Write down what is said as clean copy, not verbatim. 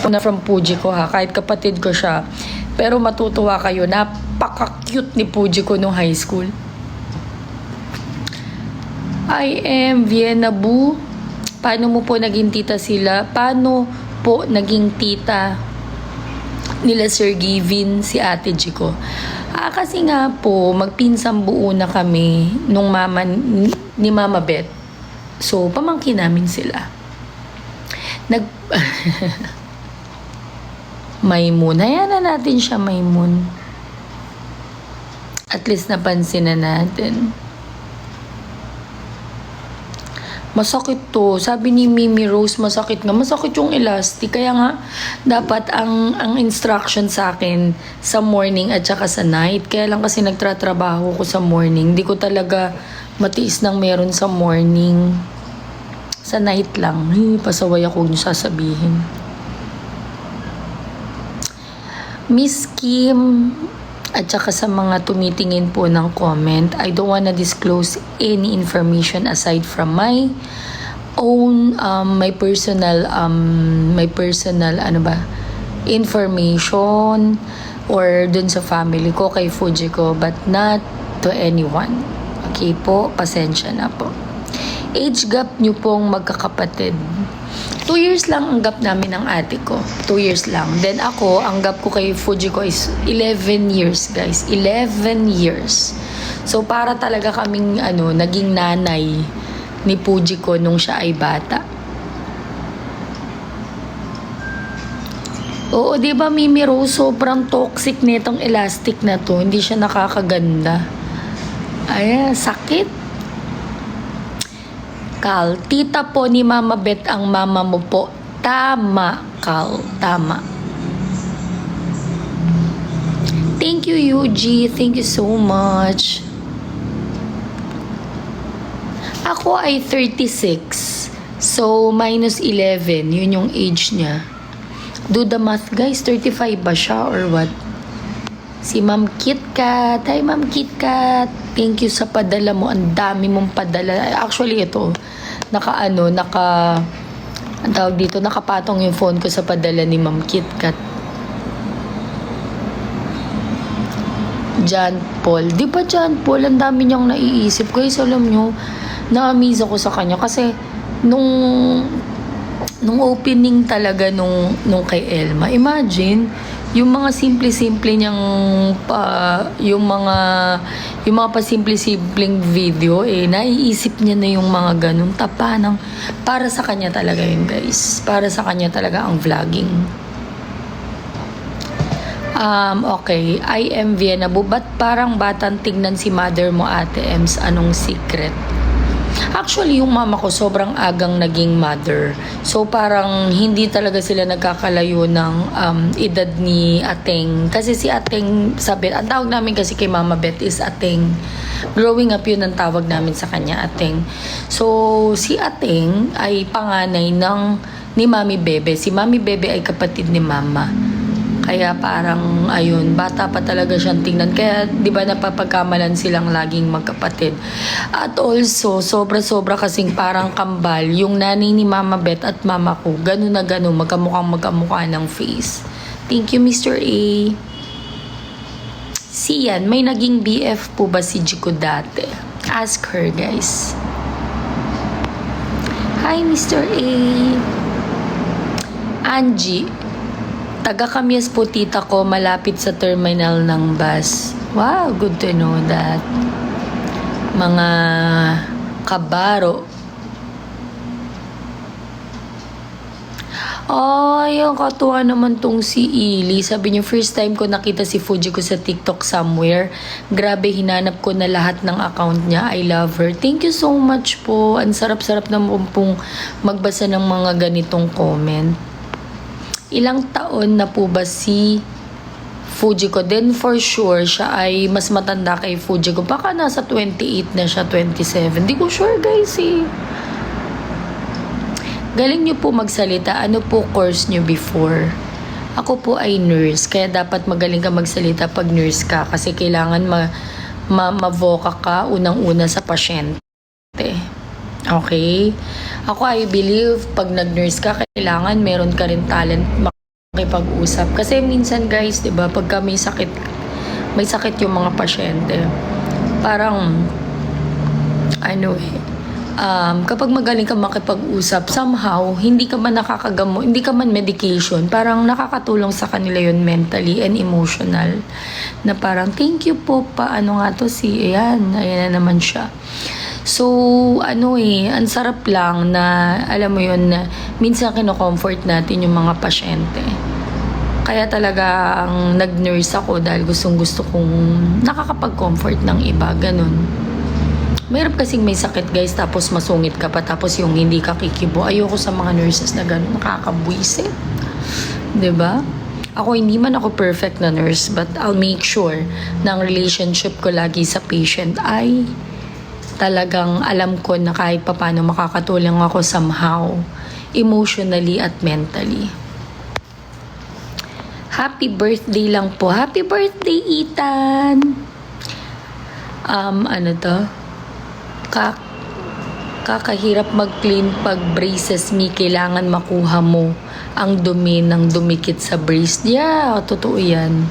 na from Fujiko ha, kahit kapatid ko siya. Pero matutuwa kayo, napaka-cute ni Fujiko nung high school. I am Vienna Boo. Paano mo po naging tita sila? Paano po naging tita nila Sir Gavin, si Ate Jiko? Kasi nga po, magpinsang buo na kami nung mama ni Mama Beth. So, pamangkin namin sila. Maymun. Hayaan na natin siya, Maymun. At least napansin na natin. Masakit to. Sabi ni Mimi Rose, masakit nga. Masakit yung elastic. Kaya nga, dapat ang instruction sa akin sa morning at saka sa night. Kaya lang kasi nagtratrabaho ko sa morning. Hindi ko talaga matiis ng meron sa morning. Sa night lang. Pasaway ako yung sasabihin. Miss Kim, at saka sa mga tumitingin po ng comment, I don't wanna disclose any information aside from my own, my personal information or dun sa family ko, kay Fujiko, but not to anyone. Okay po, pasensya na po. Age gap nyo pong magkakapatid. 2 years lang ang gap namin ng ate ko. 2 years lang. Then ako, ang gap ko kay Fujiko is 11 years, guys. 11 years. So, para talaga kaming, naging nanay ni Fujiko nung siya ay bata. Oo, diba, Mimi Rose, sobrang toxic nitong elastic na to. Hindi siya nakakaganda. Ay, sakit. Kal, tita po ni Mama Beth ang mama mo po. Tama, Kal. Tama. Thank you, Yuji. Thank you so much. Ako ay 36. So, minus 11. Yun yung age niya. Do the math, guys. 35 ba siya or what? Si Ma'am KitKat. Hi, Ma'am KitKat. Thank you sa padala mo. Ang dami mong padala. Actually, ito, ang tawag dito, nakapatong yung phone ko sa padala ni Ma'am KitKat. John Paul. Di ba John Paul? Ang dami niyang naiisip. Guys, alam nyo, na-amaze ako sa kanya. Kasi, nung opening talaga nung kay Elma, imagine, yung mga simple-simple niyang yung mga pasimple-simpleng video, naiisip niya na yung mga ganun tapanang. Para sa kanya talaga yun, guys. Para sa kanya talaga ang vlogging. Okay. I am Vienna Boo. Ba't parang batang tignan si mother mo, Ate Ems? Anong secret? Actually, yung mama ko sobrang agang naging mother. So, parang hindi talaga sila nagkakalayo ng edad ni Ateng. Kasi si Ateng, ang tawag namin kasi kay Mama Beth is Ateng. Growing up yun ang tawag namin sa kanya, Ateng. So, si Ateng ay panganay ni Mami Bebe. Si Mami Bebe ay kapatid ni Mama. Kaya parang, ayun, bata pa talaga siyang tingnan. Kaya, di ba, napapagkamalan silang laging magkapatid. At also, sobra-sobra kasing parang kambal. Yung nanay ni Mama Beth at mama ko, gano'n na gano'n, magkamukha ng face. Thank you, Mr. A. Sian, may naging BF po ba si Jiko dati? Ask her, guys. Hi, Mr. A. Angie. Taga-Kamyas po tita ko, malapit sa terminal ng bus. Wow, good to know that. Mga kabaro. Yung katuwa naman tong si Ili. Sabi niya, first time ko nakita si Fujiko sa TikTok somewhere. Grabe, hinanap ko na lahat ng account niya. I love her. Thank you so much po. Ang sarap-sarap naman pong magbasa ng mga ganitong comment. Ilang taon na po ba si Fujiko? Then for sure, siya ay mas matanda kay Fujiko. Baka nasa 28 na siya, 27. Di ko sure, guys, eh. Galing niyo po magsalita. Ano po course niyo before? Ako po ay nurse. Kaya dapat magaling ka magsalita pag nurse ka. Kasi kailangan ma-voca ka unang-una sa pasyente. Okay? Ako, I believe, pag nag-nurse ka, kailangan meron ka rin talent makipag-usap. Kasi minsan guys, 'di ba, pagka may sakit yung mga pasyente. Parang kapag magaling ka makipag-usap, somehow hindi ka man nakakagamo, hindi ka man medication, parang nakakatulong sa kanila yun mentally and emotional. Na parang thank you po, paano nga to si ayan na naman siya. So, ang sarap lang na, alam mo yun, na minsan kino-comfort natin yung mga pasyente. Kaya talaga ang nag-nurse ako dahil gustong-gusto kong nakakapag-comfort ng iba, ganun. Mayroon kasing may sakit guys, tapos masungit ka pa, tapos yung hindi ka kikibo. Ayoko sa mga nurses na ganun, nakakabwisit. 'Di ba? Ako, hindi man ako perfect na nurse, but I'll make sure na ang relationship ko lagi sa patient ay talagang alam ko na kahit papaano makakatulong ako somehow, emotionally at mentally. Happy birthday lang po. Happy birthday, Ethan! Kakahirap mag-clean pag braces, mi, kailangan makuha mo ang dumi ng dumikit sa brace. Yeah, totoo yan.